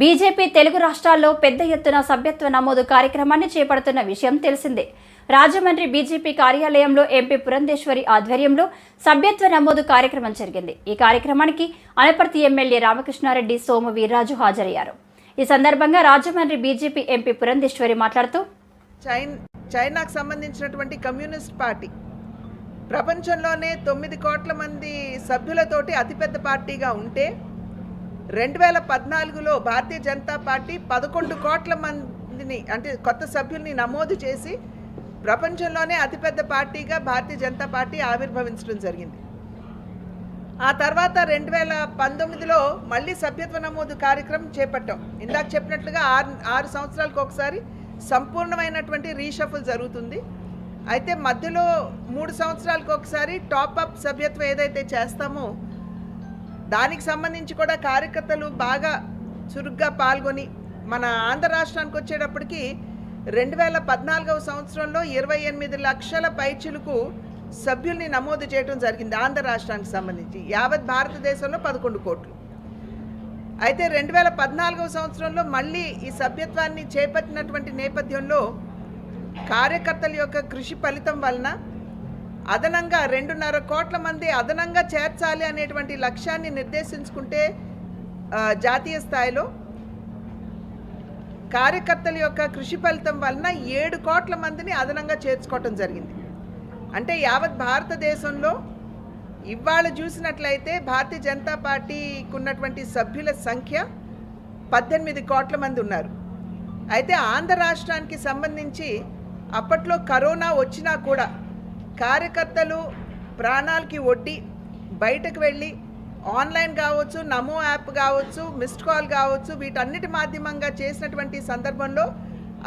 BJP Telugu రాష్ట్రాల్లో పెద్ద ఎత్తున సభ్యత్వ నమోదు కార్యక్రమాన్ని చేపడుతున్న విషయం తెలిసిందే. రాజమండ్రి బీజేపీ కార్యాలయంలో ఎంపీ పురంధేశ్వరి ఆధ్వర్యంలో సభ్యత్వ నమోదు కార్యక్రమం జరిగింది. ఈ కార్యక్రమానికి అనపర్తి ఎమ్మెల్యే రామకృష్ణారెడ్డి, సోము వీర్రాజు హాజరయ్యారు. ఈ సందర్భంగా రాజమండ్రి బీజేపీ ఎంపీ పురంధేశ్వరి మాట్లాడుతూ, చైనాకు సంబంధించినటువంటి కమ్యూనిస్ట్ పార్టీ ప్రపంచంలోనే 9 కోట్ల మంది సభ్యులతోటి అతిపెద్ద పార్టీగా ఉంటే 2014లో భారతీయ జనతా పార్టీ 11 కోట్ల మందిని అంటే కొత్త సభ్యుల్ని నమోదు చేసి ప్రపంచంలోనే అతిపెద్ద పార్టీగా భారతీయ జనతా పార్టీ ఆవిర్భవించడం జరిగింది. ఆ తర్వాత 2019లో మళ్ళీ సభ్యత్వ నమోదు కార్యక్రమం చేపట్టాం. ఇందాక చెప్పినట్లుగా 6 సంవత్సరాలకు ఒకసారి సంపూర్ణమైనటువంటి రీషఫుల్ జరుగుతుంది. అయితే మధ్యలో 3 సంవత్సరాలకు ఒకసారి టాప్అప్ సభ్యత్వం ఏదైతే చేస్తామో దానికి సంబంధించి కూడా కార్యకర్తలు బాగా చురుగ్గా పాల్గొని మన ఆంధ్ర రాష్ట్రానికి వచ్చేటప్పటికి 2014వ సంవత్సరంలో 28 లక్షల పైచిలకు సభ్యుల్ని నమోదు చేయడం జరిగింది. ఆంధ్ర రాష్ట్రానికి సంబంధించి యావత్ భారతదేశంలో 11 కోట్లు. అయితే 2014వ సంవత్సరంలో మళ్ళీ ఈ సభ్యత్వాన్ని చేపట్టినటువంటి నేపథ్యంలో కార్యకర్తల యొక్క కృషి ఫలితం వలన అదనంగా 2.5 కోట్ల మంది అదనంగా చేర్చాలి అనేటువంటి లక్ష్యాన్ని నిర్దేశించుకుంటే జాతీయ స్థాయిలో కార్యకర్తల యొక్క కృషి ఫలితం వలన 7 కోట్ల మందిని అదనంగా చేర్చుకోవటం జరిగింది. అంటే యావత్ భారతదేశంలో ఇవాళ చూసినట్లయితే భారతీయ జనతా పార్టీకి ఉన్నటువంటి సభ్యుల సంఖ్య 18 కోట్ల మంది ఉన్నారు. అయితే ఆంధ్ర రాష్ట్రానికి సంబంధించి అప్పట్లో కరోనా వచ్చినా కూడా కార్యకర్తలు ప్రాణాలకి ఒడ్డి బయటకు వెళ్ళి ఆన్లైన్ కావచ్చు, నమో యాప్ కావచ్చు, మిస్డ్ కాల్ కావచ్చు, వీటన్నిటి మాధ్యమంగా చేసినటువంటి సందర్భంలో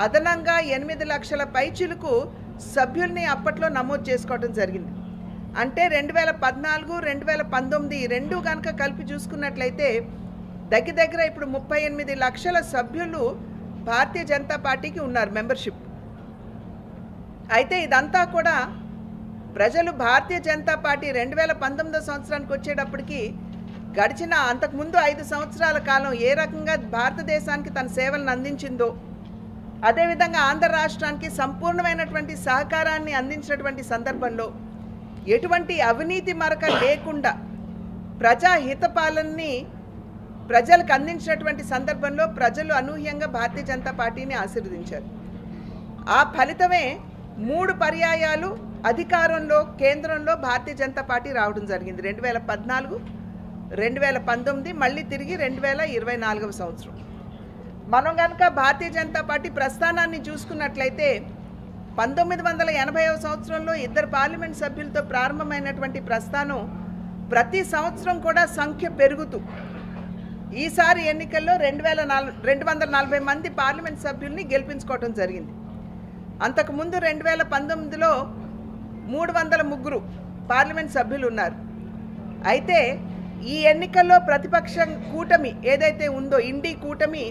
అదనంగా 8 లక్షల పైచిలకు సభ్యుల్ని అప్పట్లో నమోదు చేసుకోవడం జరిగింది. అంటే 2014, 2019 రెండు కనుక కలిపి చూసుకున్నట్లయితే దగ్గర ఇప్పుడు 38 లక్షల సభ్యులు భారతీయ జనతా పార్టీకి ఉన్నారు మెంబర్షిప్. అయితే ఇదంతా కూడా ప్రజలు భారతీయ జనతా పార్టీ 2019 సంవత్సరానికి వచ్చేటప్పటికి గడిచిన అంతకుముందు 5 సంవత్సరాల కాలం ఏ రకంగా భారతదేశానికి తన సేవలను అందించిందో, అదేవిధంగా ఆంధ్ర రాష్ట్రానికి సంపూర్ణమైనటువంటి సహకారాన్ని అందించినటువంటి సందర్భంలో ఎటువంటి అవినీతి మరక లేకుండా ప్రజాహిత పాలనని ప్రజలకు అందించినటువంటి సందర్భంలో ప్రజలు అనూహ్యంగా భారతీయ జనతా పార్టీని ఆశీర్వదించారు. ఆ ఫలితమే 3 పర్యాయాలు అధికారంలో కేంద్రంలో భారతీయ జనతా పార్టీ రావడం జరిగింది. 2014, 2019, మళ్ళీ తిరిగి 2024వ సంవత్సరం. మనం కనుక భారతీయ జనతా పార్టీ ప్రస్థానాన్ని చూసుకున్నట్లయితే 1980వ సంవత్సరంలో 2 పార్లమెంట్ సభ్యులతో ప్రారంభమైనటువంటి ప్రస్థానం ప్రతి సంవత్సరం కూడా సంఖ్య పెరుగుతూ ఈసారి ఎన్నికల్లో 240 మంది పార్లమెంట్ సభ్యుల్ని గెలిపించుకోవడం జరిగింది. అంతకుముందు 2019లో 303 పార్లమెంట్ సభ్యులు ఉన్నారు. అయితే ఈ ఎన్నికల్లో ప్రతిపక్ష కూటమి ఏదైతే ఉందో ఇండి కూటమి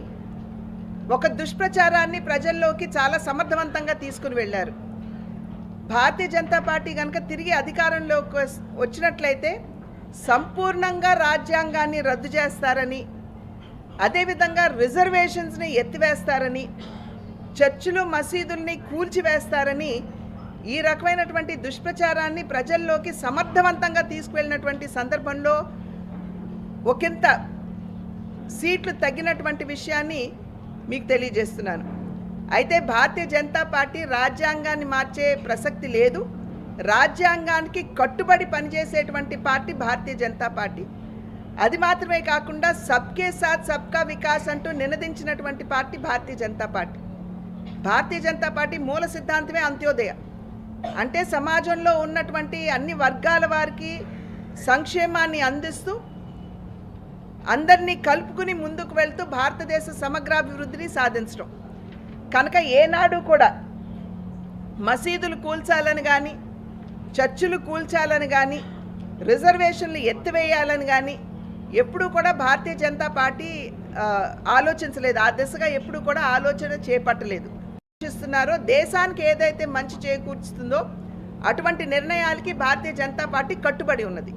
ఒక దుష్ప్రచారాన్ని ప్రజల్లోకి చాలా సమర్థవంతంగా తీసుకుని వెళ్ళారు. భారతీయ జనతా పార్టీ కనుక తిరిగి అధికారంలోకి వచ్చినట్లయితే సంపూర్ణంగా రాజ్యాంగాన్ని రద్దు చేస్తారని, అదేవిధంగా రిజర్వేషన్స్ని ఎత్తివేస్తారని, చర్చిలు మసీదుల్ని కూల్చివేస్తారని ఈ రకమైనటువంటి దుష్ప్రచారాన్ని ప్రజల్లోకి సమర్థవంతంగా తీసుకువెళ్ళినటువంటి సందర్భంలో ఒకంత సీట్లు తగ్గినటువంటి విషయాన్ని మీకు తెలియజేస్తున్నాను. అయితే భారతీయ జనతా పార్టీ రాజ్యాంగాన్ని మార్చే ప్రసక్తి లేదు. రాజ్యాంగానికి కట్టుబడి పనిచేసేటువంటి పార్టీ భారతీయ జనతా పార్టీ. అది మాత్రమే కాకుండా సబ్కే సాత్ సబ్కా వికాస్ అంటూ నినదించినటువంటి party Bharatiya Janata party. Bharatiya Janata party మూల సిద్ధాంతమే అంత్యోదయ. అంటే సమాజంలో ఉన్నటువంటి అన్ని వర్గాల వారికి సంక్షేమాన్ని అందిస్తూ అందరినీ కలుపుకుని ముందుకు వెళ్తూ భారతదేశ సమగ్రాభివృద్ధిని సాధించడం. కనుక ఏనాడు కూడా మసీదులు కూల్చాలని కానీ, చర్చిలు కూల్చాలని కానీ, రిజర్వేషన్లు ఎత్తివేయాలని కానీ ఎప్పుడూ కూడా భారతీయ జనతా పార్టీ ఆలోచించలేదు. ఆ దిశగా ఎప్పుడు కూడా ఆలోచన చేపట్టలేదు. ఆలోచిస్తున్నారో దేశానికి ఏదైతే మంచి చేకూర్చుతుందో అటువంటి నిర్ణయాలకి భారతీయ జనతా పార్టీ కట్టుబడి ఉన్నది.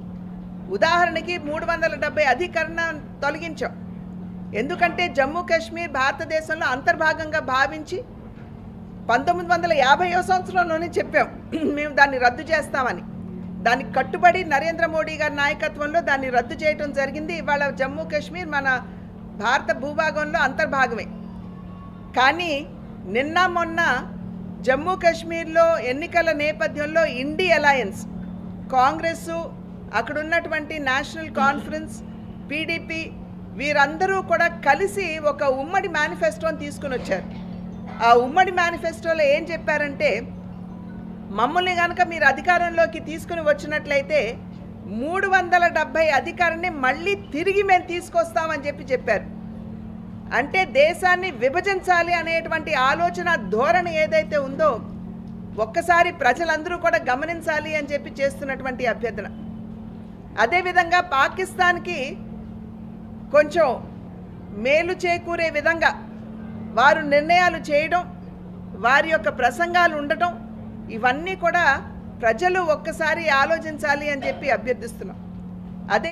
ఉదాహరణకి 370 అధికరణ తొలగించాం. ఎందుకంటే జమ్మూ కాశ్మీర్ భారతదేశంలో అంతర్భాగంగా భావించి 1950వ సంవత్సరంలోనే చెప్పాం మేము దాన్ని రద్దు చేస్తామని. దానికి కట్టుబడి నరేంద్ర మోడీ గారి నాయకత్వంలో దాన్ని రద్దు చేయడం జరిగింది. ఇవాళ జమ్మూ కాశ్మీర్ మన భారత భూభాగంలో అంతర్భాగమే. కానీ నిన్న మొన్న జమ్మూ కాశ్మీర్లో ఎన్నికల నేపథ్యంలో ఇండి అలయన్స్, కాంగ్రెస్, అక్కడ ఉన్నటువంటి నేషనల్ కాన్ఫరెన్స్, పీడీపీ వీరందరూ కూడా కలిసి ఒక ఉమ్మడి మేనిఫెస్టోని తీసుకుని వచ్చారు. ఆ ఉమ్మడి మేనిఫెస్టోలో ఏం చెప్పారంటే, మమ్మల్ని కనుక మీరు అధికారంలోకి తీసుకుని వచ్చినట్లయితే 370 అధికారాన్ని మళ్ళీ తిరిగి మేము తీసుకొస్తామని చెప్పారు. అంటే దేశాన్ని విభజించాలి అనేటువంటి ఆలోచన ధోరణి ఏదైతే ఉందో ఒక్కసారి ప్రజలందరూ కూడా గమనించాలి అని చెప్పి చేస్తున్నటువంటి అభ్యర్థన. అదేవిధంగా పాకిస్తాన్కి కొంచెం మేలు చేకూరే విధంగా వారు నిర్ణయాలు చేయడం, వారి యొక్క ప్రసంగాలు ఉండటం, ఇవన్నీ కూడా ప్రజలు ఒక్కసారి ఆలోచించాలి అని చెప్పి అభ్యర్థిస్తున్నాం. అదే